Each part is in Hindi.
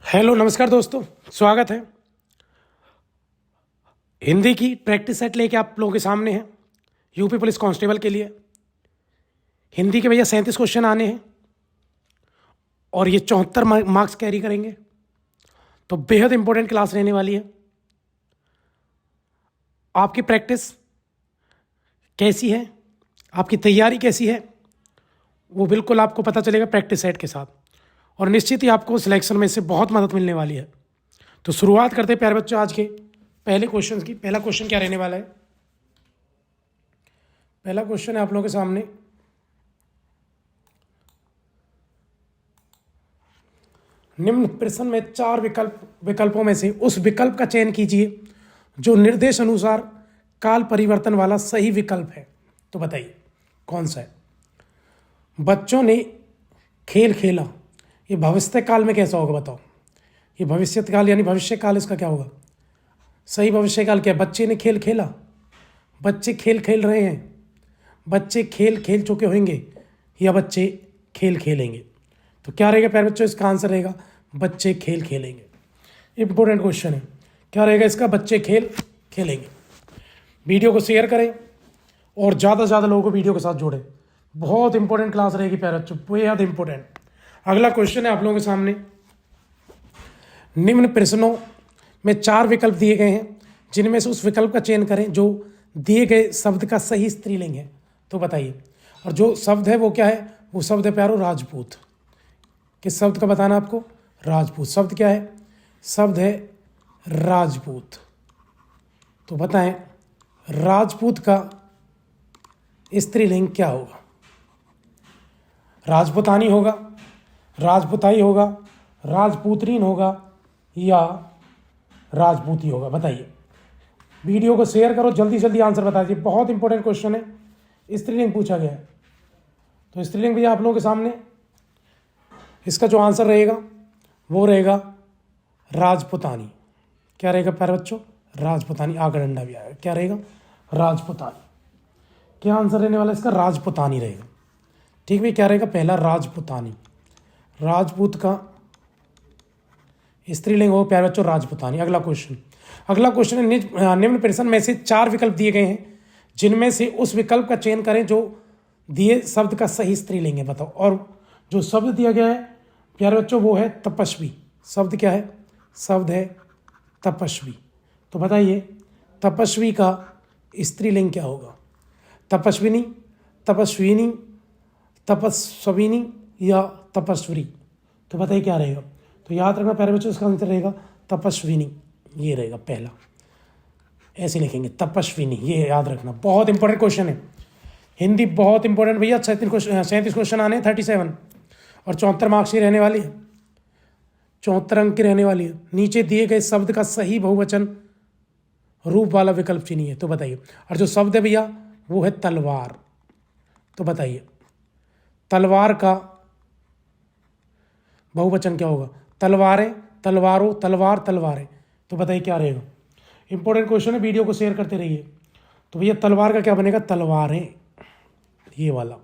हेलो नमस्कार दोस्तों, स्वागत है। हिंदी की प्रैक्टिस सेट लेके आप लोगों के सामने है यूपी पुलिस कांस्टेबल के लिए। हिंदी के भैया 37 क्वेश्चन आने हैं और ये 74 मार्क्स कैरी करेंगे, तो बेहद इंपॉर्टेंट क्लास रहने वाली है। आपकी प्रैक्टिस कैसी है, आपकी तैयारी कैसी है, वो बिल्कुल आपको पता चलेगा प्रैक्टिस सेट के साथ, और निश्चित ही आपको सिलेक्शन में से बहुत मदद मिलने वाली है। तो शुरुआत करते हैं प्यारे बच्चों आज के पहले क्वेश्चन की। पहला क्वेश्चन क्या रहने वाला है? पहला क्वेश्चन है आप लोगों के सामने, निम्न प्रश्न में 4 विकल्पों में से उस विकल्प का चयन कीजिए जो निर्देश अनुसार काल परिवर्तन वाला सही विकल्प है। तो बताइए कौन सा है। बच्चों ने खेल खेला, ये भविष्य काल में कैसा होगा बताओ। ये भविष्य काल यानी भविष्य काल, इसका क्या होगा? सही भविष्य काल क्या है? बच्चे ने खेल खेला, बच्चे खेल खेल रहे हैं, बच्चे खेल खेल चुके होंगे, या बच्चे खेल खेलेंगे। तो क्या रहेगा प्यारे बच्चों? इसका आंसर रहेगा बच्चे खेल खेलेंगे। इंपॉर्टेंट क्वेश्चन है, क्या रहेगा इसका? बच्चे खेल खेलेंगे। वीडियो को शेयर करें और ज़्यादा से ज़्यादा लोगों को वीडियो के साथ जोड़ें। बहुत इंपॉर्टेंट क्लास रहेगी प्यारे बच्चों, बेहद इंपॉर्टेंट। अगला क्वेश्चन है आप लोगों के सामने, निम्न प्रश्नों में 4 विकल्प दिए गए हैं जिनमें से उस विकल्प का चयन करें जो दिए गए शब्द का सही स्त्रीलिंग है। तो बताइए, और जो शब्द है वो क्या है? वो शब्द है प्यारो राजपूत। किस शब्द का बताना आपको? राजपूत। शब्द क्या है? शब्द है राजपूत। तो बताएं राजपूत का स्त्रीलिंग क्या होगा? राजपुतानी होगा, राजपुताई होगा, राजपुत्रीन होगा, या राजपूती होगा? बताइए। वीडियो को शेयर करो, जल्दी जल्दी आंसर बता दीजिए। बहुत इंपॉर्टेंट क्वेश्चन है, स्त्रीलिंग पूछा गया है। तो स्त्रीलिंग भैया आप लोगों के सामने, इसका जो आंसर रहेगा वो रहेगा राजपुतानी। क्या रहेगा प्यारे बच्चों? राजपुतानी। आगे डंडा भी आएगा, क्या रहेगा? राजपुतानी। क्या आंसर रहने वाला इसका? राजपुतानी रहेगा। ठीक है, क्या रहेगा? पहला राजपुतानी। राजपूत का स्त्रीलिंग हो प्यारे बच्चों राजपुतानी। अगला क्वेश्चन है, निम्न प्रश्न में से 4 विकल्प दिए गए हैं जिनमें से उस विकल्प का चयन करें जो दिए शब्द का सही स्त्रीलिंग है। बताओ। और जो शब्द दिया गया है प्यारे बच्चों वो है तपस्वी। शब्द क्या है? शब्द है तपस्वी। तो बताइए तपस्वी का स्त्रीलिंग क्या होगा? तपस्विनी, तपस्विनी, तपस्विनी, या तपस्वी? तो बताइए क्या रहेगा? तो याद रखना प्यारे बच्चों, इसका आंसर रहेगा तपस्विनी। ये रहेगा पहला, ऐसे लिखेंगे तपस्विनी, ये याद रखना। बहुत इंपॉर्टेंट क्वेश्चन है, हिंदी बहुत इंपॉर्टेंट भैया। 37 क्वेश्चन आने हैं, 37, और 74 मार्क्स की रहने वाली है, 74 अंक की रहने वाली है। नीचे दिए गए शब्द का सही बहुवचन रूप वाला विकल्प चुनिए। तो बताइए। और जो शब्द है भैया वो है तलवार। तो बताइए तलवार का बहुवचन क्या होगा? तलवारें, तलवारों, तलवार, तलवारें। तो बताइए क्या रहेगा? इंपॉर्टेंट क्वेश्चन है, वीडियो को शेयर करते रहिए। तो भैया तलवार का क्या बनेगा? तलवारें, ये वाला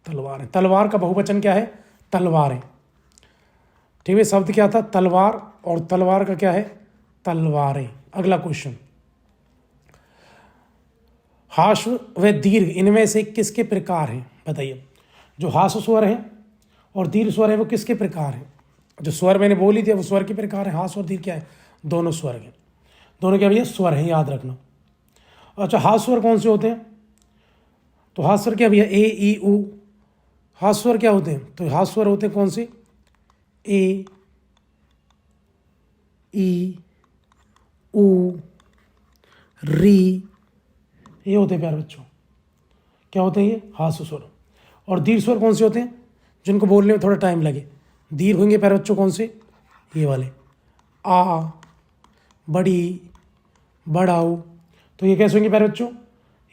तलवारें। तलवार का बहुवचन क्या है? तलवारें। ठीक है, शब्द क्या था? तलवार, और तलवार का क्या है? तलवारें। अगला क्वेश्चन, हाश्व व दीर्घ इनमें से किसके प्रकार हैं? बताइए। जो हाश्व स्वर है और दीर्घ स्वर है वो किसके प्रकार हैं? जो स्वर मैंने बोली थी वो स्वर के प्रकार है। हाश्व और दीर्घ क्या है? दोनों स्वर हैं। दोनों क्या भैया? स्वर हैं, याद रखना। अच्छा, हाश्व स्वर कौन से होते हैं? तो हाश्व स्वर क्या भैया? ए, ई, उ। हाश्व स्वर क्या होते हैं? तो हाश्व स्वर होते हैं कौन से? ए, ई, उ, री, ये होते हैं प्यारे बच्चों। क्या होते हैं ये? हाश्व स्वर। और दीर्घ स्वर कौन से होते हैं? जिनको बोलने में थोड़ा टाइम लगे। दीर्घ होंगे प्यारे बच्चों कौन से? ये वाले, आ, बड़ी, बड़ाऊ। तो ये कैसे होंगे प्यारे बच्चों?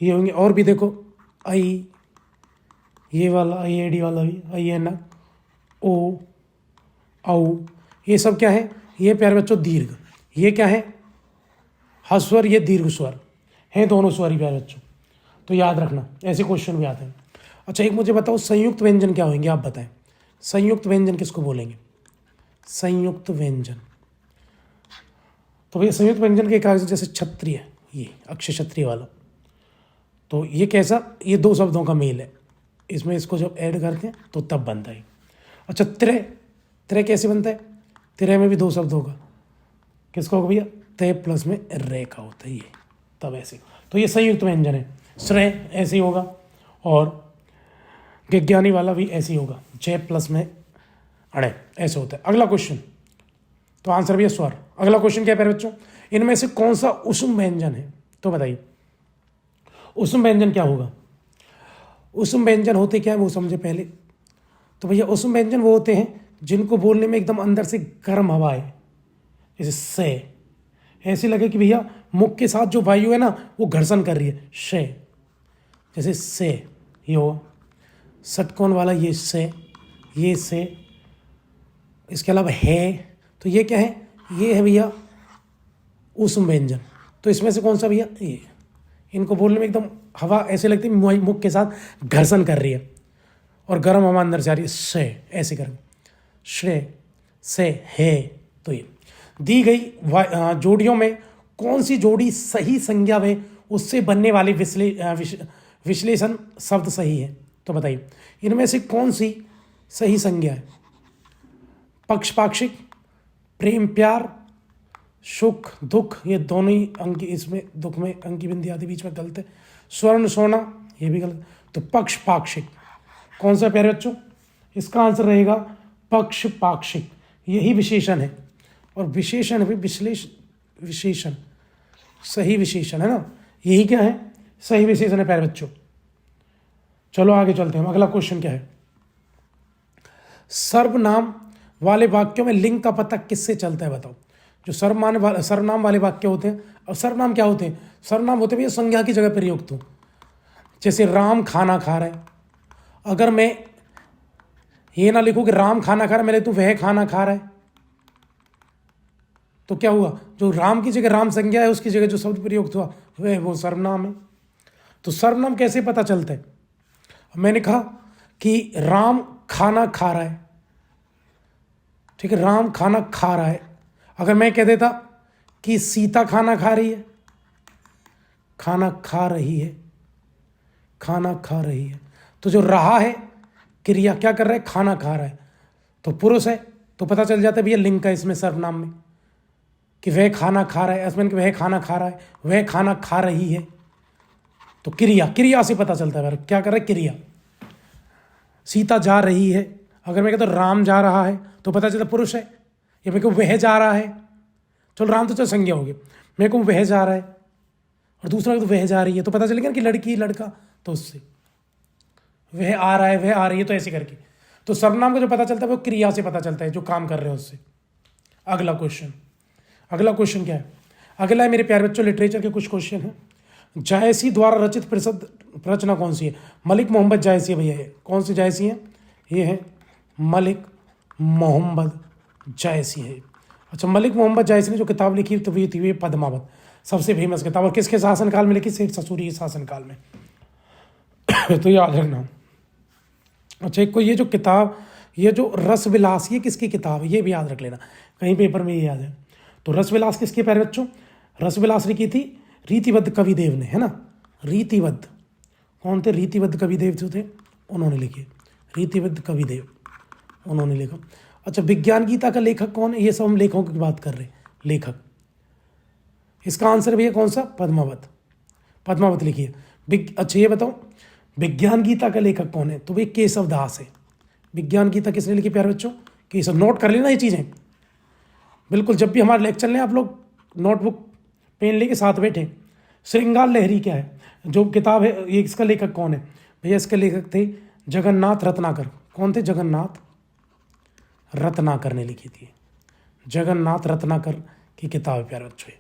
ये होंगे। और भी देखो, आई, ये वाला, आई एडी वाला भी, आई एन, ओ, औ, ये सब क्या है? ये प्यारे बच्चों दीर्घ। ये क्या है? हाश्व स्वर, ये दीर्घ स्वर हैं, दोनों स्वर ही प्यारे बच्चों। तो याद रखना, ऐसे क्वेश्चन भी आते हैं। अच्छा, एक मुझे बताओ, संयुक्त व्यंजन क्या होंगे? आप बताएं, संयुक्त व्यंजन किसको बोलेंगे? संयुक्त व्यंजन। तो भैया संयुक्त व्यंजन के कागज जैसे क्षत्रिय, ये अक्षय क्षत्रिय वाला, तो ये कैसा, ये दो शब्दों का मेल है, इसमें इसको जब ऐड करते हैं तो तब बनता है। अच्छा त्रय, त्रय कैसे बनता है, त्रय में भी दो शब्द होगा, किसका होगा भैया, तय प्लस में रे का होता है ये, तब ऐसे, तो ये संयुक्त व्यंजन है। श्रेय ऐसे ही होगा, और विज्ञानी वाला भी ऐसे ही होगा, जय प्लस में अड़े ऐसे होता है। अगला क्वेश्चन, तो आंसर भी है स्वर। अगला क्वेश्चन क्या है प्यारे बच्चों, इनमें से कौन सा उष्म व्यंजन है, तो बताइए उष्म व्यंजन क्या होगा। उष्म व्यंजन होते क्या है वो समझे पहले। तो भैया उष्म व्यंजन वो होते हैं जिनको बोलने में एकदम अंदर से गर्म हवा है, जैसे से, ऐसे लगे कि भैया मुख के साथ जो वायु है ना वो घर्षण कर रही है, शे, जैसे से, ये हो षटकोण वाला ये से, ये से, इसके अलावा है, तो ये क्या है, ये है भैया उष्म व्यंजन। तो इसमें से कौन सा भैया, ये, इनको बोलने में एकदम हवा ऐसे लगती है मुख के साथ घर्षण कर रही है और गर्म हवा अंदर से आ रही है, से ऐसे करके, श्रे से है। तो ये दी गई जोड़ियों में कौन सी जोड़ी सही संज्ञा में उससे बनने वाले विश्लेषण शब्द सही है, तो बताइए इनमें से कौन सी सही संज्ञा है। पक्षपाक्षिक, प्रेम प्यार, सुख दुख, ये दोनों ही अंक, इसमें दुख में अंकी बिंदी आदि बीच में गलत है। स्वर्ण सोना, ये भी गलत। तो पक्षपाक्षिक कौन सा प्यारे बच्चों, इसका आंसर रहेगा पक्षपाक्षिक, यही विशेषण है। और विशेषण भी विशेषण सही विशेषण है ना, यही क्या है, सही विशेषण है प्यारे बच्चों। चलो आगे चलते हैं। अगला क्वेश्चन क्या है, सर्वनाम वाले वाक्यों में लिंग का पता किससे चलता है, बताओ। जो सर्वनाम वाले वाक्य होते हैं, और सर्वनाम क्या होते हैं, सर्वनाम होते हैं संज्ञा की जगह प्रयुक्त हो। जैसे राम खाना खा रहा है, अगर मैं ये ना लिखूं कि राम खाना खा रहा है, मैं लिखूं वह खाना खा रहा है, तो क्या हुआ, जो राम की जगह राम संज्ञा है उसकी जगह जो शब्द प्रयुक्त हुआ वह वो सर्वनाम है। तो सर्वनाम कैसे पता चलता है, मैंने कहा कि राम खाना खा रहा है, ठीक है, राम खाना खा रहा है। अगर मैं कह देता कि सीता खाना खा रही है, खाना खा रही है, खाना खा रही है, तो जो रहा है क्रिया क्या कर रहा है, खाना खा रहा है, तो पुरुष है, तो पता चल जाता है भैया लिंग का इसमें सर्वनाम में कि वह खाना खा रहा है, इसमें कि वह खाना खा रहा है, वह खाना खा रही है, तो क्रिया से पता चलता है क्या कर रहा है, क्रिया। सीता जा रही है, अगर मैं कहता तो राम जा रहा है तो पता चलता पुरुष है, या मेरे को वह जा रहा है, चलो राम तो चल संज्ञा हो गई, मेरे को वह जा रहा है, और दूसरा तो वह जा रही है, तो पता चलेगा कि लड़की लड़का, तो उससे वह आ रहा है वह आ रही है, तो ऐसे करके। तो सर्वनाम का जो पता चलता है वो क्रिया से पता चलता है, जो काम कर रहे हैं उससे। अगला क्वेश्चन क्या है, अगला है मेरे प्यारे बच्चों लिटरेचर के कुछ क्वेश्चन हैं। जायसी द्वारा रचित प्रसिद्ध रचना कौन सी है, मलिक मोहम्मद जायसी है भैया, ये कौन सी जायसी है, ये है मलिक मोहम्मद जायसी है। अच्छा, मलिक मोहम्मद जायसी ने जो किताब लिखी तो वो थी पद्मावत, सबसे फेमस किताब, और किसके शासनकाल में लिखी, सेठ ससूरी के शासनकाल में। तो याद रखना। अच्छा, एक को ये जो किताब, ये जो रस विलास, ये किसकी किताब है, ये भी याद रख लेना, कहीं पेपर में ये याद है। तो रस विलास किसके प्यारे बच्चों, रस विलास लिखी थी रीतिवद्ध कविदेव ने, है ना, रीतिवद्ध, कौन थे, रीतिवद्ध कविदेव जो थे उन्होंने लिखी, रीतिवद्ध कविदेव उन्होंने लिखा। अच्छा, विज्ञान गीता का लेखक कौन है, ये सब हम लेखकों की बात कर रहे हैं, लेखक, इसका आंसर भैया कौन सा, पद्मावत लिखी है। अच्छा ये बताओ विज्ञान गीता का लेखक कौन है, तो भाई केशव दास है। विज्ञान गीता किसने लिखी प्यारे बच्चों, केशव, नोट कर लेना ये चीज़ें बिल्कुल, जब भी हमारे लेक्चर लें आप लोग नोटबुक पेन लेके साथ बैठे। श्रृंगार लहरी क्या है, जो किताब है, ये इसका लेखक कौन है भैया, इसके लेखक थे जगन्नाथ रत्नाकर। कौन थे, जगन्नाथ रत्नाकर ने लिखी थी, जगन्नाथ रत्नाकर की किताब है प्यारे बच्चों,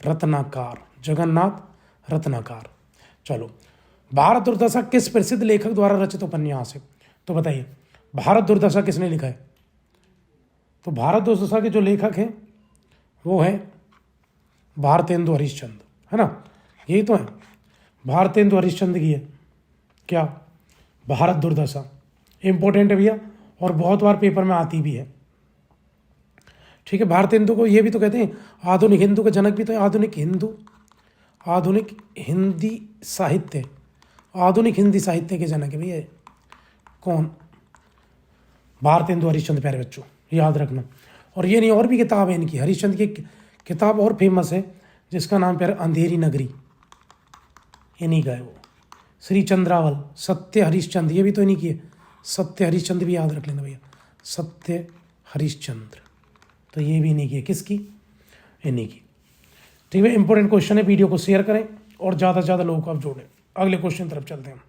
रत्नाकर, जगन्नाथ रत्नाकर। चलो, भारत दुर्दशा किस प्रसिद्ध लेखक द्वारा रचित उपन्यास है, तो बताइए भारत दुर्दशा किसने लिखा है। तो भारत दुर्दशा के जो लेखक हैं वो है भारतेंदु हरिश्चंद्र, है ना, यही तो है, भारतेंदु हरिश्चंद्र की है क्या, भारत दुर्दशा। इंपॉर्टेंट है भैया, और बहुत बार पेपर में आती भी है। ठीक है, भारतीय हिंदू को ये भी तो कहते हैं, आधुनिक हिंदू का जनक भी तो है। आधुनिक हिंदी साहित्य, आधुनिक हिंदी साहित्य के जनक है भैया कौन? भारत हिंदू हरिश्चंद्र, प्यारे बच्चों याद रखना। और ये नहीं, और भी किताब है इनकी, हरिश्चंद्र की किताब और फेमस है जिसका नाम प्यारे अंधेरी नगरी, इन्हीं का है वो। श्री चंद्रावल, सत्य हरिश्चंद्र, ये भी तो इन्हीं की है। सत्य हरिश्चंद्र भी याद रख लेना भैया, सत्य हरिश्चंद्र, तो ये भी इन्हीं की है। किसकी? इन्हीं की। ठीक है, इंपॉर्टेंट क्वेश्चन है, वीडियो को शेयर करें और ज़्यादा से ज़्यादा लोगों को आप जोड़ें। अगले क्वेश्चन तरफ चलते हैं।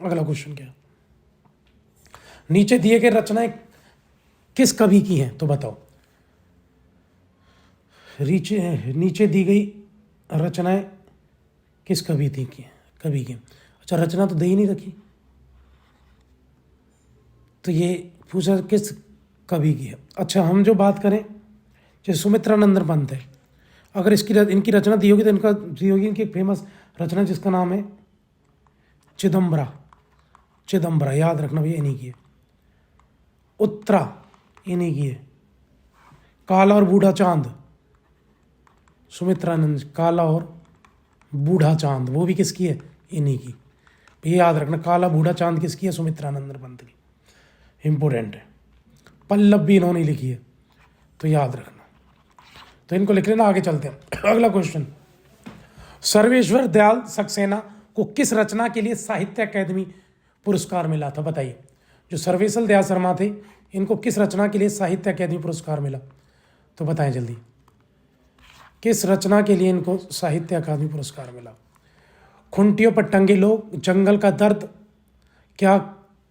अगला क्वेश्चन क्या है? नीचे दिए गए रचनाएं किस कवि की हैं तो बताओ। नीचे दी गई रचनाएं किस कवि की अच्छा, रचना तो दे ही नहीं रखी, तो ये पूछा किस कवि की है। अच्छा, हम जो बात करें, जैसे सुमित्रानंद पंत है, अगर इनकी रचना दी होगी तो इनकी एक फेमस रचना जिसका नाम है चिदम्बरा, याद रखना भैया इन्हीं की है। उत्तरा इन्हीं की है। काला और बूढ़ा चांद, सुमित्रानंद, काला और बूढ़ा चांद, वो भी किसकी है? इन्हीं की। ये याद रखना, काला बूढ़ा चांद किसकी है? सुमित्रानंद पंत की, इंपोर्टेंट है। पल्लव भी इन्होंने लिखी है, तो याद रखना, तो इनको लिख लेना। आगे चलते हैं, अगला क्वेश्चन। सर्वेश्वर दयाल सक्सेना को किस रचना के लिए साहित्य अकादमी पुरस्कार मिला था? बताइए। जो सर्वेश्वर दयाल शर्मा थे, इनको किस रचना के लिए साहित्य अकादमी पुरस्कार मिला? तो बताएं जल्दी, किस रचना के लिए इनको साहित्य अकादमी पुरस्कार मिला? खुंटियों पर टंगे लोग, जंगल का दर्द, क्या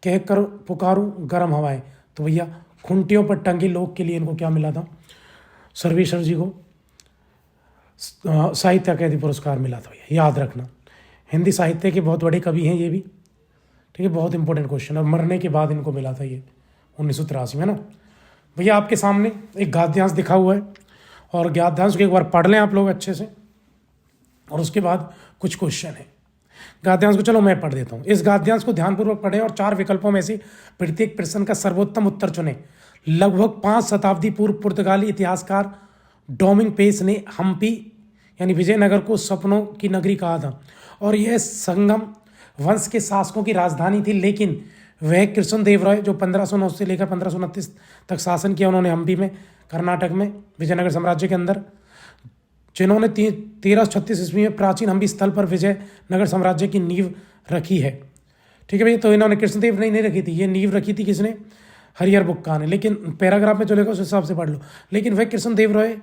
कहकर पुकारूं गर्म हवाएं। तो भैया खुंटियों पर टंगे लोग के लिए इनको क्या मिला था? सर्वेश्वर जी को साहित्य अकादमी पुरस्कार मिला था भैया, याद रखना। हिंदी साहित्य के बहुत बड़े कवि हैं ये भी, ठीक है, बहुत इंपॉर्टेंट क्वेश्चन। अब मरने के बाद इनको मिला था ये 1983 में ना। भैया आपके सामने एक गद्यांश दिखा हुआ है, और गद्यांश को एक बार पढ़ लें आप लोग अच्छे से, और उसके बाद कुछ क्वेश्चन है। गद्यांश को चलो मैं पढ़ देता हूँ। इस गद्यांश को ध्यानपूर्वक पढ़ें और 4 विकल्पों में से प्रत्येक प्रश्न का सर्वोत्तम उत्तर चुनें। लगभग 5 शताब्दी पूर्व पुर्तगाली इतिहासकार डोमिंग पेस ने हम्पी यानी विजयनगर को सपनों की नगरी कहा था, और यह संगम वंश के शासकों की राजधानी थी। लेकिन वह कृष्णदेवराय, जो 1509 से लेकर 1529 तक शासन किया उन्होंने हम्पी में, कर्नाटक में, विजयनगर साम्राज्य के अंदर, जिन्होंने 1336 ईस्वी में प्राचीन हम्पी स्थल पर विजयनगर साम्राज्य की नींव रखी है। ठीक है भैया, तो इन्होंने कृष्णदेव ने नहीं रखी थी, ये नींव रखी थी किसने? हरिहर बुक्का ने। लेकिन पैराग्राफ में चलेगा उस हिसाब से पढ़ लो। लेकिन वह कृष्णदेवराय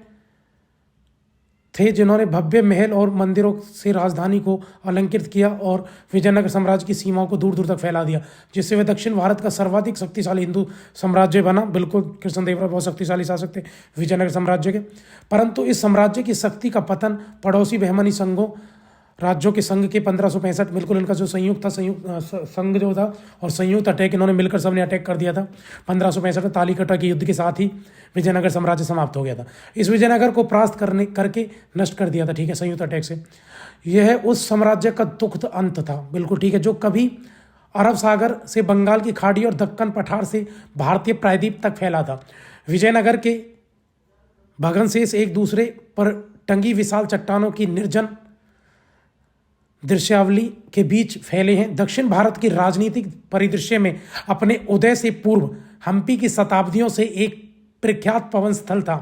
थे जिन्होंने भव्य महल और मंदिरों से राजधानी को अलंकृत किया और विजयनगर साम्राज्य की सीमाओं को दूर दूर तक फैला दिया, जिससे वह दक्षिण भारत का सर्वाधिक शक्तिशाली हिंदू साम्राज्य बना। बिल्कुल, कृष्णदेवराय बहुत शक्तिशाली शासक थे विजयनगर साम्राज्य के। परंतु इस साम्राज्य की शक्ति का पतन पड़ोसी बहमनी संघों, राज्यों के संघ के 1565, बिल्कुल इनका जो संयुक्त संघ जो था और संयुक्त अटैक, इन्होंने मिलकर सबने अटैक कर दिया था 1565 में। तालीकटा के युद्ध के साथ ही विजयनगर साम्राज्य समाप्त हो गया था। इस विजयनगर को परास्त करके नष्ट कर दिया था, ठीक है, संयुक्त अटैक से। यह उस साम्राज्य का दुखद अंत था, बिल्कुल ठीक है, जो कभी अरब सागर से बंगाल की खाड़ी और दक्कन पठार से भारतीय प्रायद्वीप तक फैला था। विजयनगर के भग्नावशेष एक दूसरे पर टंगी विशाल चट्टानों की निर्जन दृश्यावली के बीच फैले हैं। दक्षिण भारत की राजनीतिक परिदृश्य में अपने उदय से पूर्व हम्पी की शताब्दियों से एक प्रख्यात पवन स्थल था।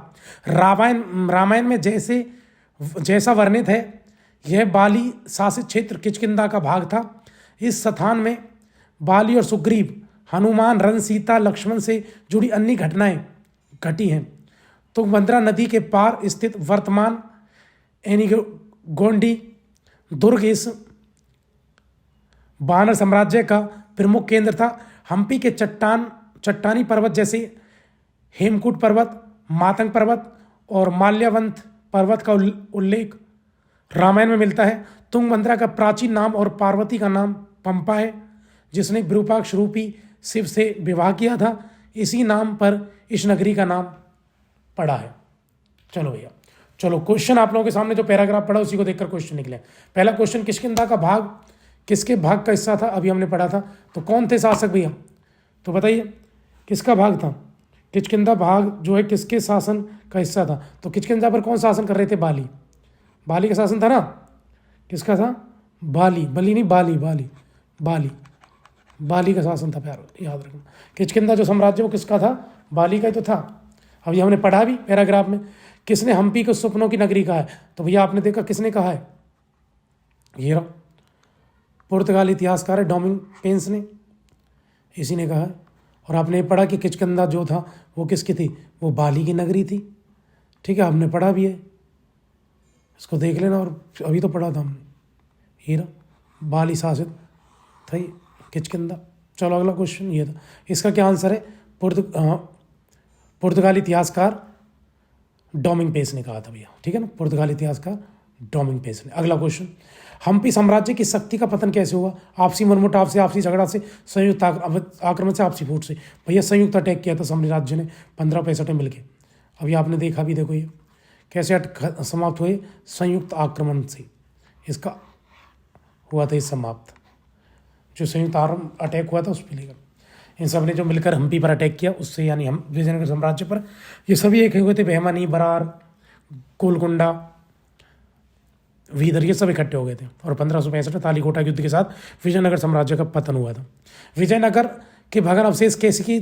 रामायण में जैसा वर्णित है, यह बाली शासित क्षेत्र किष्किंधा का भाग था। इस स्थान में बाली और सुग्रीव, हनुमान, रण, सीता, लक्ष्मण से जुड़ी अन्य घटनाएं घटी हैं। तुंगभद्रा नदी के पार स्थित वर्तमान गोंडी दुर्ग इस वानर साम्राज्य का प्रमुख केंद्र था। हम्पी के चट्टानी पर्वत जैसे हेमकूट पर्वत, मातंग पर्वत और माल्यवंत पर्वत का उल्लेख रामायण में मिलता है। तुंगभद्रा का प्राचीन नाम और पार्वती का नाम पंपा है, जिसने विरूपाक्ष रूपी शिव से विवाह किया था। इसी नाम पर इस नगरी का नाम पड़ा है। चलो भैया, चलो क्वेश्चन आप लोगों के सामने जो पैराग्राफ पढ़ा उसी को देखकर क्वेश्चन निकले। पहला क्वेश्चन, किष्किंधा का भाग किसके भाग का हिस्सा था? अभी हमने पढ़ा था। तो कौन थे शासक भैया? तो बताइए किसका भाग था? किष्किंधा भाग जो है किसके शासन का हिस्सा था? तो किष्किंधा पर कौन शासन कर रहे थे? बाली। बाली का शासन था ना? किसका था? बाली। बली नहीं, बाली। बाली बाली बाली का शासन था प्यार, याद रखना। किष्किंधा जो साम्राज्य वो किसका था? बाली का ही तो था। अभी हमने पढ़ा भी पैराग्राफ में। किसने हम्पी को सपनों की नगरी कहा है? तो भैया आपने देखा किसने कहा है? ये रहा, पुर्तगाली इतिहासकार है डोमिंग पेंस ने, इसी ने कहा है। और आपने पढ़ा कि किष्किंधा जो था वो किसकी थी? वो बाली की नगरी थी। ठीक है, आपने पढ़ा भी है, इसको देख लेना। और अभी तो पढ़ा था हमने, ये रहा, बाली शासित था ये किष्किंधा। चलो अगला क्वेश्चन ये था, इसका क्या आंसर है? पुर्तगाली इतिहासकार डोमिंग पेस ने कहा था भैया, ठीक है ना, पुर्तगाली इतिहासकार डोमिंग पेस ने। अगला क्वेश्चन, हम्पी साम्राज्य की शक्ति का पतन कैसे हुआ? आपसी मनमुटाव से, आपसी झगड़ा से, संयुक्त आक्रमण से, आपसी फूट से? भैया संयुक्त अटैक किया था साम्राज्य राज्य ने 1565 में मिलकर। अभी आपने देखा भी, देखो ये कैसे समाप्त हुए? संयुक्त आक्रमण से इसका हुआ था ये समाप्त, जो संयुक्त अटैक हुआ था उस पर लेकर। इन सब ने जो मिलकर हम्पी पर अटैक किया उससे, यानी हम विजयनगर साम्राज्य पर, ये सभी एक हुए थे। बहमनी, बरार, गोलकुंडा, वीदर, ये सब इकट्ठे हो गए थे। और 1565 में तालीकोटा युद्ध के साथ विजयनगर साम्राज्य का पतन हुआ था। विजयनगर के भग्न अवशेष कैसे की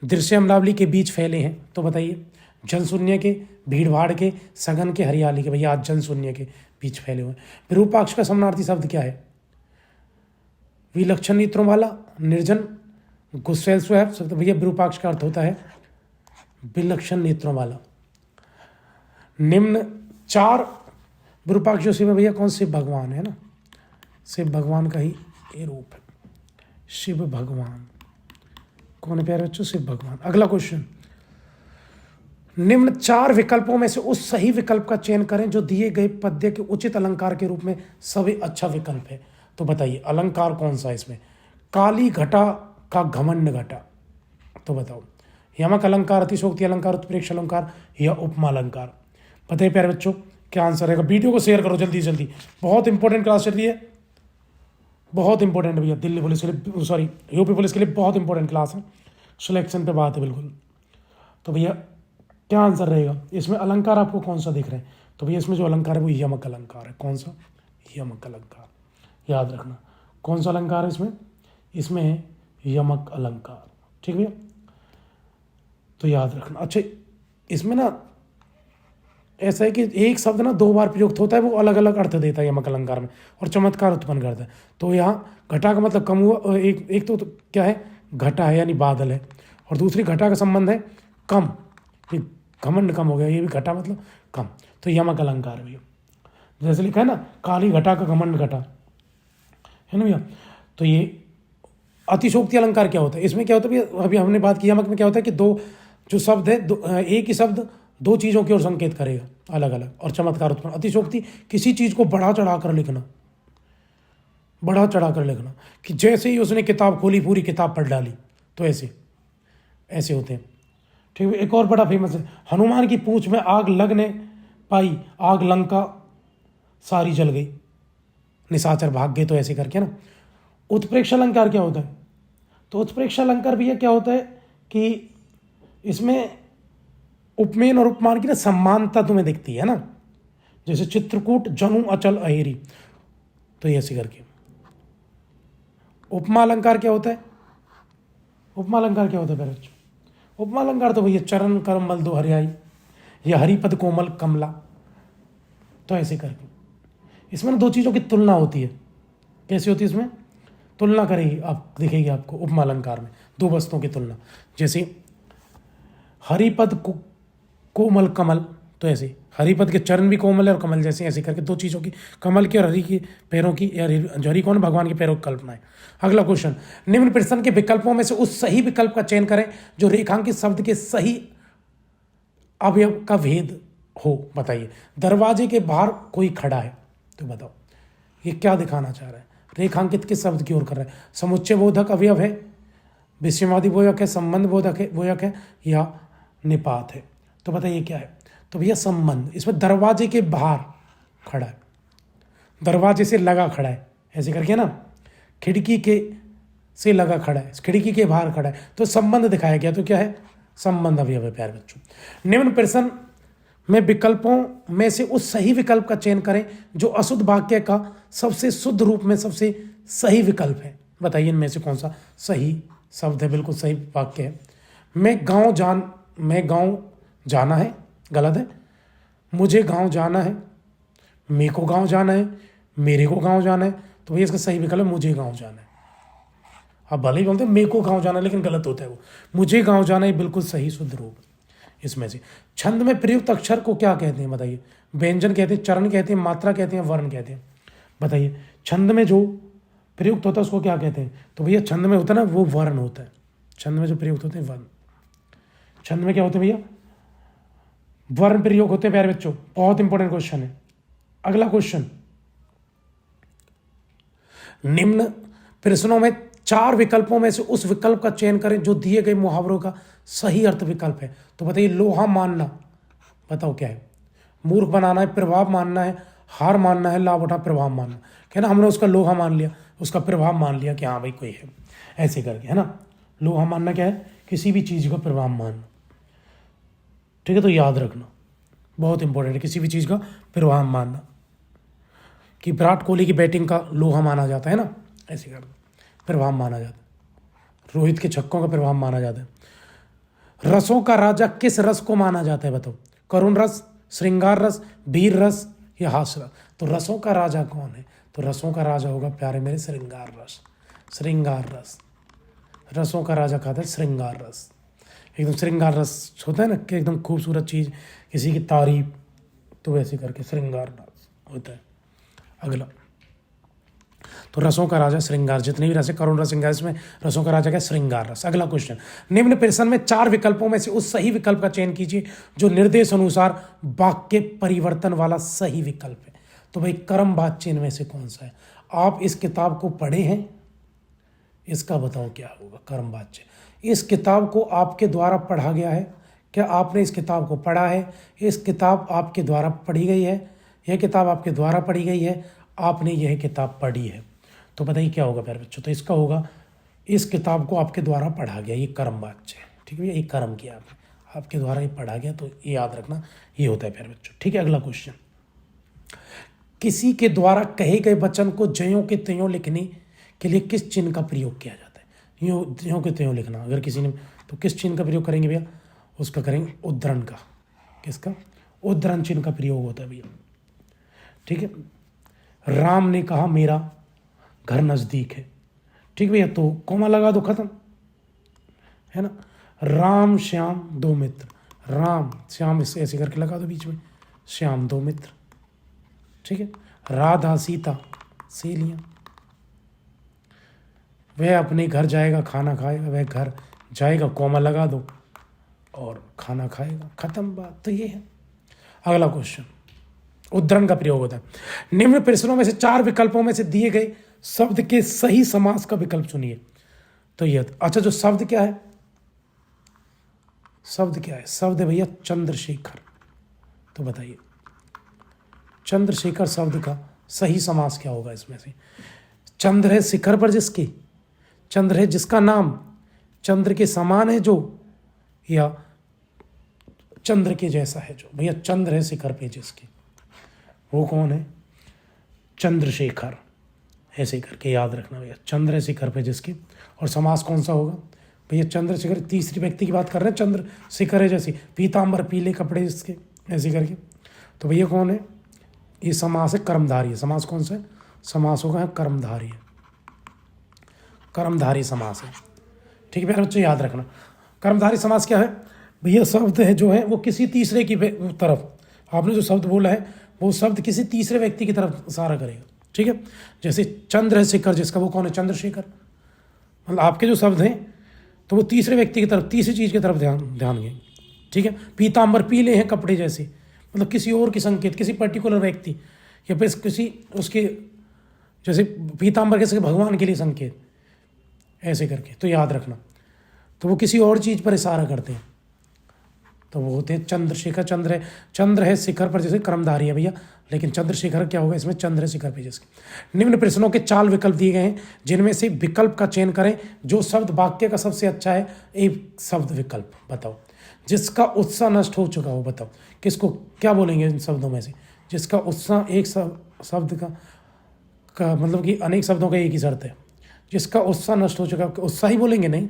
दृश्यमलावली के बीच फैले हैं? तो बताइए, जनशून्य के, भीड़ भाड़ के, सघन के, हरियाली के? भैया आज जनशून्य के बीच फैले हुए हैं। विरूपाक्ष का समानार्थी शब्द क्या है? विलक्षण नेत्रों वाला, निर्जन, गुस्सैल स्वैप। तो भैया विरूपाक्ष का अर्थ होता है विलक्षण नेत्रों वाला। निम्न 4 विरूपाक्ष जो शिव है भैया, कौन? शिव भगवान है ना, शिव भगवान का ही ये रूप है, शिव भगवान। कौन है प्यारे बच्चों? शिव भगवान। अगला क्वेश्चन, निम्न 4 विकल्पों में से उस सही विकल्प का चयन करें जो दिए गए पद्य के उचित अलंकार के रूप में सभी अच्छा विकल्प है। तो बताइए अलंकार कौन सा है इसमें? काली घटा का घमंड घटा। तो बताओ, यमक अलंकार, अतिशोक्ति अलंकार, उत्प्रेक्ष अलंकार या उपमा अलंकार? बताइए प्यारे बच्चों क्या आंसर रहेगा? वीडियो को शेयर करो जल्दी जल्दी, बहुत इंपॉर्टेंट क्लास चल रही है, बहुत इंपॉर्टेंट भैया। दिल्ली पुलिस के लिए, सॉरी यूपी पुलिस के लिए बहुत इंपॉर्टेंट क्लास है, सिलेक्शन पे बात है बिल्कुल। तो भैया क्या आंसर रहेगा इसमें? अलंकार आपको कौन सा दिख रहा है? तो भैया इसमें जो अलंकार है वो यमक अलंकार है। कौन सा? यमक अलंकार, याद रखना। कौन सा अलंकार है इसमें? इसमें है यमक अलंकार, ठीक भैया, तो याद रखना। अच्छा, इसमें ना ऐसा है कि एक शब्द ना 2 बार प्रयुक्त होता है, वो अलग अलग अर्थ देता है यमक अलंकार में, और चमत्कार उत्पन्न करता है। तो यहाँ घटा का मतलब कम हुआ, एक तो क्या है? घटा है यानी बादल है, और दूसरी घटा का संबंध है कम, ये घमंड कम हो गया, ये भी घटा मतलब कम, तो यमक अलंकार है भैया। जैसे लिखा है ना, काली घटा का घमंड घटा, है ना भैया। तो ये अतिशोक्ति अलंकार क्या होता है? इसमें क्या होता है भैया? अभी हमने बात की यमक में क्या होता है कि 2 जो शब्द है, एक ही शब्द 2 चीज़ों की ओर संकेत करेगा अलग अलग, और चमत्कार उत्पन्न। अतिशोक्ति किसी चीज़ को बढ़ा चढ़ा कर लिखना, बढ़ा चढ़ा कर लिखना, कि जैसे ही उसने किताब खोली पूरी किताब पढ़ डाली, तो ऐसे ऐसे होते हैं, ठीक है। एक और बड़ा फेमस है, हनुमान की पूंछ में आग लगने पाई, आग लंका सारी जल गई, निशाचर भाग गए, तो ऐसे करके ना। उत्प्रेक्ष अलंकार क्या होता है? तो उत्प्रेक्ष अलंकार भैया क्या होता है कि इसमें उपमेन और उपमान की ना समानता तुम्हें दिखती है ना, जैसे चित्रकूट जनु अचल अहेरी, तो ये ऐसे करके। उपमा अलंकार क्या होता है? उपमा अलंकार क्या होता है बच्चों? उपमा अलंकार तो भैया चरण करमल दो हरियाई, या हरिपद कोमल कमला, तो ऐसे करके। इसमें ना 2 चीज़ों की तुलना होती है। कैसी होती है इसमें? तुलना करेगी, आप दिखेगी आपको उपमा अलंकार में 2 वस्तुओं की तुलना, जैसे हरिपद कोमल कमल, तो ऐसे हरिपद के चरण भी कोमल है और कमल जैसे, ऐसे करके 2 चीज़ों की, कमल की और हरि की पैरों की, या हरि कौन? भगवान के पैरों की कल्पना है। अगला क्वेश्चन, निम्न प्रश्न के विकल्पों में से उस सही विकल्प का चयन करें जो रेखांकित शब्द के सही अवयव का भेद हो। बताइए, दरवाजे के बाहर कोई खड़ा है, तो बताओ ये क्या दिखाना चाह रहा है? रेखांकित किस शब्द की ओर कर रहा है? समुच्चय बोधक अवयव है, विषयवादी बोधक है, संबंध बोधक है, या निपात है? तो बताइए क्या है? तो भैया संबंध। इसमें दरवाजे के बाहर खड़ा है, दरवाजे से लगा खड़ा है, ऐसे करके ना, खिड़की के से लगा खड़ा है, खिड़की के बाहर खड़ा है, तो संबंध दिखाया गया। तो क्या है? संबंध अवयव है प्यारे बच्चों। निम्न प्रश्न में विकल्पों में से उस सही विकल्प का चयन करें जो अशुद्ध वाक्य का सबसे शुद्ध रूप में सबसे सही विकल्प है। बताइए इनमें से कौन सा सही शब्द है, बिल्कुल सही वाक्य है। मैं गांव जाना है, गलत है। मुझे गांव जाना है, मेरे को गांव जाना है, मेरे को गांव जाना है, तो भैया इसका सही विकल्प है मुझे गांव जाना है। आप भले ही बोलते हैं मेरे को गांव जाना है, लेकिन गलत होता है वो। मुझे गांव जाना है बिल्कुल सही शुद्ध रूप इसमें से। छंद में प्रयुक्त अक्षर को क्या कहते हैं बताइए? व्यंजन कहते हैं, चरण कहते हैं, मात्रा कहते हैं, वर्ण कहते हैं। बताइए छंद में जो प्रयुक्त होता है उसको क्या कहते हैं? तो भैया छंद में होता है ना वो वर्ण होता है। छंद में जो प्रयुक्त होते हैं वर्ण। छंद में क्या होते हैं भैया? वर्ण प्रयोग होते हैं प्यारे बच्चों। बहुत इंपॉर्टेंट क्वेश्चन है। अगला क्वेश्चन, निम्न प्रश्नों में 4 विकल्पों में से उस विकल्प का चयन करें जो दिए गए मुहावरों का सही अर्थ विकल्प है। तो बताइए लोहा मानना, बताओ क्या है? मूर्ख बनाना है, प्रभाव मानना है, हार मानना है, लाभ उठा प्रभाव मानना। क्या ना, हमने उसका लोहा मान लिया, उसका प्रभाव मान लिया कि हाँ भाई कोई है, ऐसे करके, है ना। लोहा मानना क्या है? किसी भी चीज़ का प्रभाव मानना। ठीक है, तो याद रखना, बहुत इंपॉर्टेंट है, किसी भी चीज़ का प्रभाव मानना। कि विराट कोहली की बैटिंग का लोहा माना जाता है ना, ऐसे कर प्रभाव माना जाता है। रोहित के छक्कों का प्रभाव माना जाता है। रसों का राजा किस रस को माना जाता है बताओ? करुण रस, श्रृंगार रस, वीर रस या हास रस? तो रसों का राजा कौन है? तो रसों का राजा होगा प्यारे मेरे श्रृंगार रस। श्रृंगार रस, रसों का राजा कहता है श्रृंगार रस। एकदम श्रृंगार रस होता है ना कि एकदम खूबसूरत चीज़, किसी की तारीफ, तो वैसे करके श्रृंगार रस होता है। अगला, तो रसों का राजा श्रृंगार, जितने भी रस है करुण रस, श्रृंगार, इसमें रसों का राजा क्या? श्रृंगार रस। अगला क्वेश्चन, निम्न प्रश्न में 4 विकल्पों में से उस सही विकल्प का चयन कीजिए जो निर्देश अनुसार वाक्य परिवर्तन वाला सही विकल्प है। तो भाई कर्म वाच्य इनमें से कौन सा है? आप इस किताब को पढ़े हैं, इसका बताओ क्या होगा? कर्म वाच्य। इस किताब को आपके द्वारा पढ़ा गया है, क्या आपने इस किताब को पढ़ा है? इस किताब आपके द्वारा पढ़ी गई है, यह किताब आपके द्वारा पढ़ी गई है, आपने यह किताब पढ़ी है। तो बताइए क्या होगा प्यारे बच्चों? तो इसका होगा इस किताब को आपके द्वारा पढ़ा गया, ये कर्म वाच्य है। ठीक है, ये कर्म किया आपने, आपके द्वारा ये पढ़ा गया, तो ये याद रखना, ये होता है प्यारे बच्चों। ठीक है, अगला क्वेश्चन, किसी के द्वारा कहे गए वचन को ज्यों के त्यों लिखने के लिए किस चिन्ह का प्रयोग किया जाता है? यूँ के त्यों लिखना, अगर किसी ने, तो किस चिन्ह का प्रयोग करेंगे भैया? उसका करेंगे उद्धरण का। किसका? उद्धरण चिन्ह का प्रयोग होता है भैया। ठीक है, राम ने कहा मेरा घर नज़दीक है। ठीक भैया, तो कोमा लगा दो, खत्म, है ना। राम श्याम 2 मित्र, राम श्याम इसे ऐसे करके लगा दो बीच में, श्याम 2 मित्र। ठीक है, राधा सीता सहेलियां, वह अपने घर जाएगा खाना खाएगा, वह घर जाएगा, कोमा लगा दो और खाना खाएगा, खत्म बात। तो ये है। अगला क्वेश्चन, उद्धरण का प्रयोग होता है। निम्न प्रश्नों में से 4 विकल्पों में से दिए गए शब्द के सही समास का विकल्प चुनिए। तो ये, अच्छा, जो शब्द क्या है? शब्द क्या है? शब्द है भैया चंद्रशेखर। तो बताइए चंद्रशेखर शब्द का सही समास क्या होगा इसमें से? चंद्र है शिखर पर जिसके, चंद्र है जिसका नाम चंद्र के समान है जो, या चंद्र के जैसा है जो? भैया चंद्र है शिखर पे जिसके, वो कौन है? चंद्रशेखर। ऐसे करके याद रखना भैया, चंद्र है शिखर पे जिसके। और समास कौन सा होगा भैया? चंद्रशेखर, तीसरी व्यक्ति की बात कर रहे हैं। चंद्रशेखर है जैसी, पीताम्बर पीले कपड़े जिसके, ऐसे करके। तो भैया कौन है? ये समास है कर्मधारी। समास कौन सा है? समास होगा कर्मधारी, कर्मधारी समास है। ठीक है बच्चों, याद रखना। कर्मधारी समास क्या है भैया? शब्द है जो है वो किसी तीसरे की तरफ, आपने जो शब्द बोला है वो शब्द किसी तीसरे व्यक्ति की तरफ इशारा करेगा। ठीक है, जैसे चंद्र है शिखर जिसका, वो कौन है? चंद्रशेखर। मतलब आपके जो शब्द हैं तो वो तीसरे व्यक्ति की तरफ, तीसरी चीज़ की तरफ ध्यान देंगे। ठीक है, पीताम्बर पीले हैं कपड़े जैसे, मतलब किसी और की संकेत, किसी पर्टिकुलर व्यक्ति, या फिर किसी उसके, जैसे पीताम्बर कैसे भगवान के लिए संकेत, ऐसे करके। तो याद रखना, तो वो किसी और चीज़ पर इशारा करते हैं। तो वो होते हैं चंद्रशेखर। चंद्र है शिखर पर, जैसे कर्मधारी है भैया, लेकिन चंद्रशेखर क्या होगा इसमें, चंद्र है शिखर पे जैसे। निम्न प्रश्नों के 4 विकल्प दिए गए हैं, जिनमें से विकल्प का चयन करें जो शब्द वाक्य का सबसे अच्छा है। एक शब्द विकल्प बताओ। जिसका उत्साह नष्ट हो चुका हो, बताओ किसको क्या बोलेंगे इन शब्दों में से। जिसका उत्साह, एक शब्द का मतलब कि अनेक शब्दों का एक ही शर्त है। जिसका उत्साह नष्ट हो चुका, उत्साही बोलेंगे नहीं,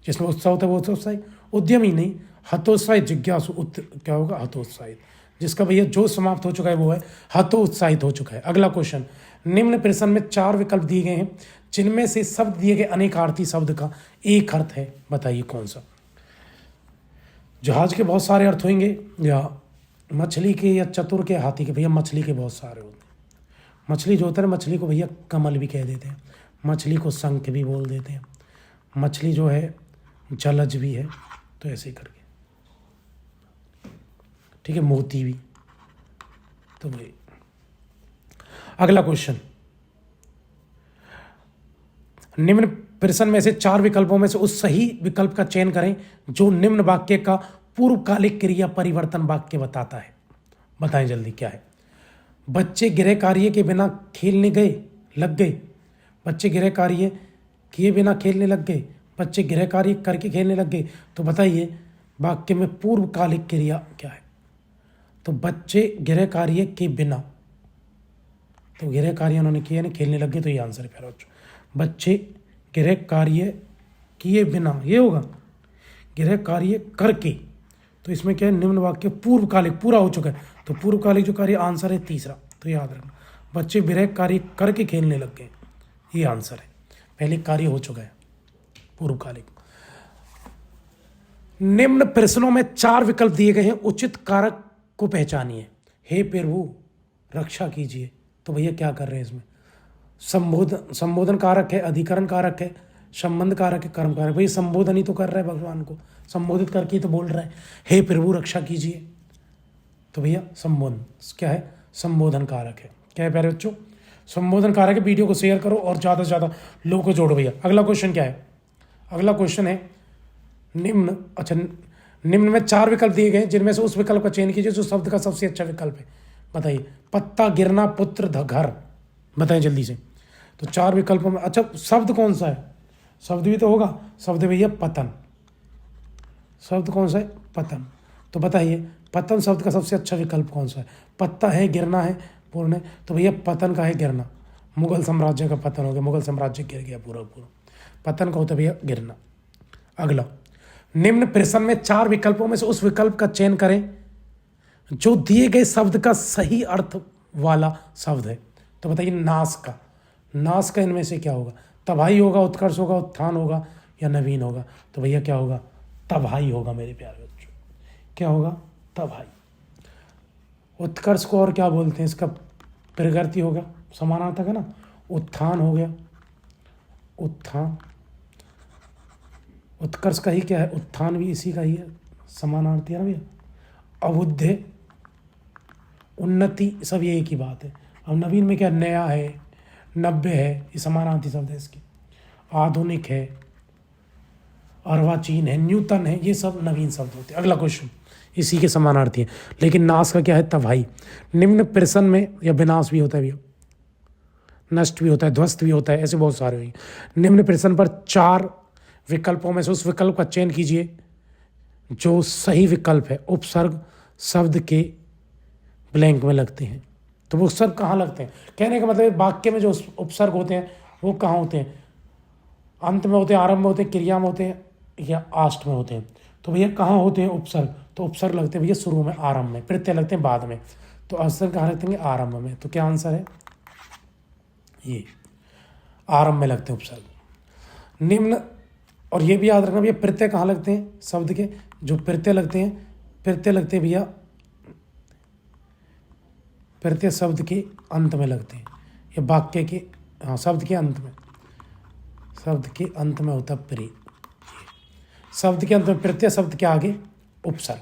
जिसमें उत्साह होता है वो उत्साही। उद्यमी नहीं, हतोत्साहित। जिज्ञासु क्या होगा, हतोत्साहित। जिसका भैया जो समाप्त हो चुका है वो है हतोत्साहित हो चुका है। अगला क्वेश्चन, निम्न प्रश्न में 4 विकल्प दिए गए हैं, जिनमें से शब्द दिए गए अनेकार्थी शब्द का एक अर्थ है, बताइए कौन सा। जहाज के बहुत सारे अर्थ होंगे, या मछली के, या चतुर के, हाथी के। भैया मछली के बहुत सारे होते हैं। मछली जो होता है, मछली को भैया कमल भी कह देते हैं, मछली को शंख भी बोल देते हैं, मछली जो है जलज भी है, तो ऐसे ही करके, ठीक है, मोती भी। तो भाई अगला क्वेश्चन, निम्न प्रश्न में से 4 विकल्पों में से उस सही विकल्प का चयन करें जो निम्न वाक्य का पूर्वकालिक क्रिया परिवर्तन वाक्य बताता है। बताएं जल्दी क्या है। बच्चे गृह कार्य के बिना खेलने लग गए। बच्चे गृह कार्य किए बिना खेलने लग गए। बच्चे गृह कार्य करके खेलने लग गए। तो बताइए वाक्य में पूर्वकालिक क्रिया क्या है। तो बच्चे गृह कार्य के बिना, तो गृह कार्य उन्होंने किए ना, खेलने लग गए, तो ये आंसर है प्यारे बच्चों। बच्चे गृह कार्य किए बिना, ये होगा गृह कार्य करके। तो इसमें क्या है, निम्न वाक्य पूर्वकालिक पूरा हो चुका है, तो पूर्वकालिक जो कार्य आंसर है तीसरा, तो याद रखना। बच्चे गृह कार्य करके खेलने लग गए, ये आंसर है, पहले कार्य हो चुका है पूर्वकालिक। निम्न प्रश्नों में 4 विकल्प दिए गए हैं, उचित कारक को पहचानिए। हे प्रभु रक्षा कीजिए, तो भैया क्या कर रहे हैं इसमें, संबोधन कारक है, अधिकरण कारक है, संबंध कारक है, कर्म कारक। भैया संबोधन ही तो कर रहा है, भगवान को संबोधित करके ही तो बोल रहा है, हे प्रभु रक्षा कीजिए। तो भैया संबोधन क्या है, संबोधन कारक है। क्या है प्यारे बच्चों, संबोधन कारक है। वीडियो को शेयर करो और ज़्यादा से ज़्यादा लोगों को जोड़ो भैया। अगला क्वेश्चन क्या है, अगला क्वेश्चन है निम्न में 4 विकल्प दिए गए, जिनमें से उस विकल्प का चयन कीजिए जो शब्द का सबसे अच्छा विकल्प है। बताइए, पत्ता गिरना, पुत्र, घर। बताएं जल्दी से। तो 4 विकल्पों में अच्छा शब्द कौन सा है, शब्द भी तो होगा। शब्द भैया पतन, शब्द कौन सा है, पतन। तो बताइए पतन शब्द का सबसे अच्छा विकल्प कौन सा है। पत्ता है, गिरना है, पूर्ण है, तो भैया पतन का है गिरना। मुगल साम्राज्य का पतन हो गया, मुगल साम्राज्य गिर गया पूरा पूरा, पतन का होता है भैया गिरना। अगला, निम्न प्रश्न में 4 विकल्पों में से उस विकल्प का चयन करें जो दिए गए शब्द का सही अर्थ वाला शब्द है। तो बताइए नाश का, नाश का इनमें से क्या होगा, तबाही होगा, उत्कर्ष होगा, उत्थान होगा, या नवीन होगा। तो भैया क्या होगा, तबाही होगा मेरे प्यारे बच्चों। क्या होगा, तबाही। उत्कर्ष को और क्या बोलते हैं, इसका प्रकृति होगा, समानार्थक है ना। उत्थान हो गया, उत्थान, उत्कर्ष का ही क्या है, उत्थान भी इसी का ही है, समानार्थी है ना भैया। अबुद्धे, उन्नति, सब ये एक ही बात है। अब नवीन में क्या, नया है, नब्बे है, ये समानार्थी शब्द है इसके। आधुनिक है, अर्वाचीन है, न्यूतन है, ये सब नवीन शब्द होते हैं। अगला क्वेश्चन इसी के समानार्थी है। लेकिन नाश का क्या है, तबाही। निम्न प्रश्न में या विनाश भी होता है भैया, नष्ट भी होता है, ध्वस्त भी होता है, ऐसे बहुत सारे हुए। निम्न प्रश्न पर 4 विकल्पों में से उस विकल्प का चयन कीजिए जो सही विकल्प है। उपसर्ग शब्द के ब्लैंक में लगते हैं। तो वो उपसर्ग कहाँ लगते हैं, कहने का मतलब वाक्य में जो उपसर्ग होते हैं वो कहाँ होते हैं, अंत में होते हैं, आरंभ में होते हैं, क्रिया में होते हैं, या आष्ट में होते हैं। तो भैया कहाँ होते हैं उपसर्ग, तो उपसर्ग लगते हैं भैया शुरू में, आरंभ में। प्रत्यय लगते हैं बाद में। तो उपसर्ग कहाँ लगते हैं, आरंभ में। तो क्या आंसर है, ये आरंभ में लगते हैं उपसर्ग। निम्न, और ये भी याद रखना भैया प्रत्यय कहाँ लगते हैं, शब्द के जो प्रत्यय लगते हैं, प्रत्यय लगते हैं भैया, प्रत्यय शब्द के अंत में लगते हैं, या वाक्य के, हाँ शब्द के अंत में, शब्द के अंत में होता प्रे, शब्द के अंत में प्रत्यय, शब्द के आगे उपसर्ग।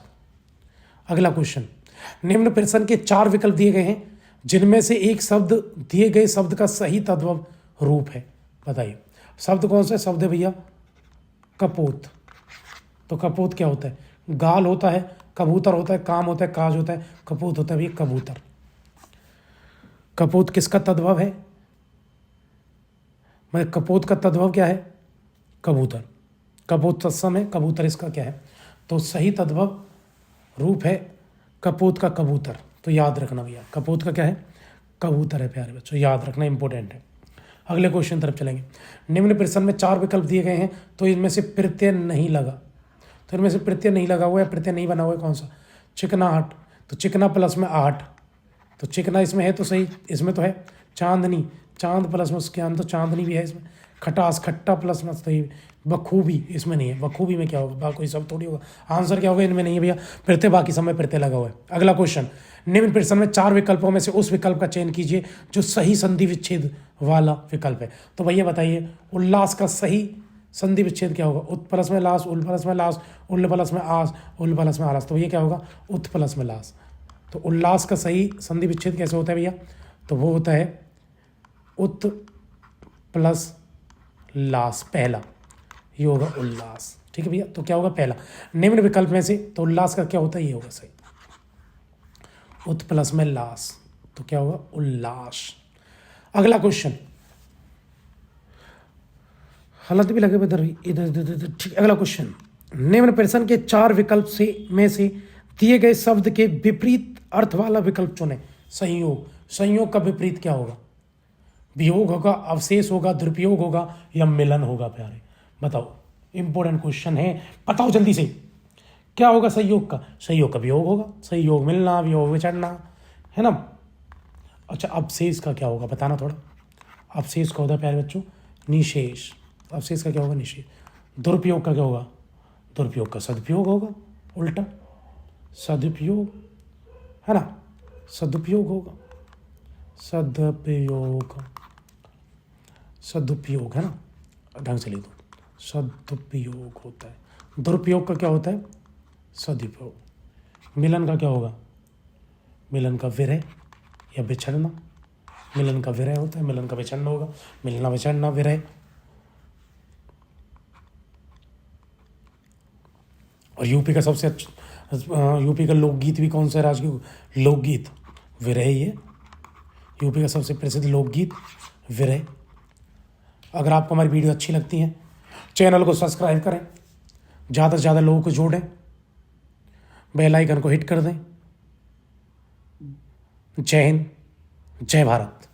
अगला क्वेश्चन, निम्न प्रश्न के 4 विकल्प दिए गए हैं, जिनमें से एक शब्द दिए गए शब्द का सही तद्भव रूप है। बताइए शब्द कौन सा है, शब्द है भैया कपोत। तो कपोत क्या होता है, गाल होता है, कबूतर होता है, काम होता है, काज होता है, कपूत होता है भैया कबूतर। कपूत किसका तद्भव है? मैं कपूत का तद्भव क्या है? कबूतर। कपूत तत्सम है, कबूतर इसका क्या है? तो सही तद्भव रूप है कपूत का कबूतर। तो याद रखना भैया, कपूत का क्या है? कबूतर है प्यारे बच्चों, याद रखना इंपॉर्टेंट है। अगले क्वेश्चन तरफ चलेंगे। निम्न प्रश्न में 4 विकल्प दिए गए हैं, तो इनमें से प्रत्यय नहीं लगा। तो इनमें से प्रत्यय नहीं लगा हुआ है, प्रत्यय नहीं बना हुआ है, कौन सा? चिकनाहट। तो चिकना प्लस में आठ, तो चिकना इसमें है तो सही, इसमें तो है। चांदनी, चांद प्लस में उसके अंदर तो चांदनी भी है इसमें। खटास, खट्टा प्लस में सही। बखूबी इसमें नहीं है, बखूबी में क्या होगा? कोई सब थोड़ी होगा। आंसर क्या होगा? इनमें नहीं है भैया प्रत्यय, बाकी समय प्रत्यय लगा हुआ है। अगला क्वेश्चन, निम्न प्रश्न में 4 विकल्पों में से उस विकल्प का चयन कीजिए जो सही संधि विच्छेद वाला विकल्प है। तो भैया बताइए, उल्लास का सही संधि विच्छेद क्या होगा? उत प्लस में लास, उल प्लस में लास, उल प्लस में आस, उल प्लस में आलस। तो ये क्या होगा? उत प्लस में लास। तो उल्लास का सही संधि विच्छेद कैसे होता है भैया? तो वो होता है उत प्लस लास, पहला, ये होगा उल्लास। ठीक है भैया, तो क्या होगा? पहला। निम्न विकल्प में से तो उल्लास का क्या होता है? ये होगा सही, उत प्लस में लास, तो क्या होगा? उल्लास। अगला क्वेश्चन, हालत भी लगे इधर इधर। ठीक, अगला क्वेश्चन, निम्न प्रश्न के 4 विकल्प में से दिए गए शब्द के विपरीत अर्थ वाला विकल्प चुने। संयोग, संयोग का विपरीत क्या होगा? वियोग होगा, अवशेष होगा, दुरुपयोग होगा या मिलन होगा प्यारे? बताओ, इंपॉर्टेंट क्वेश्चन है, बताओ जल्दी से। क्या होगा संयोग का? संयोग का वियोग होगा, संयोग मिलना, वियोग विछड़ना, है ना। अच्छा, अवशेष का क्या होगा? बताना थोड़ा। अवशेष का होता है प्यारे बच्चों निशेष। अवशेष का क्या होगा? निशेष। दुरुपयोग का क्या होगा? दुरुपयोग का सदुपयोग होगा, उल्टा सदुपयोग, है ना। सदुपयोग होगा, सदुपयोग, सदुपयोग, है ना, ढंग से लिख दो। सदुपयोग होता है। दुरुपयोग का क्या होता है? सदुपयोग। मिलन का क्या होगा? मिलन का विरह या बिछड़ना। मिलन का विरह होता है, मिलन का बिछड़ना होगा, मिलना बिछड़ना विरह। और यूपी का सबसे अच्छा, यूपी का लोकगीत भी कौन सा है? राजकीय लोकगीत विरह ही है। यूपी का सबसे प्रसिद्ध लोकगीत विरह। अगर आपको हमारी वीडियो अच्छी लगती है, चैनल को सब्सक्राइब करें, ज़्यादा से ज़्यादा लोगों को जोड़ें, बेल आइकन को हिट कर दें। जय हिंद, जय भारत।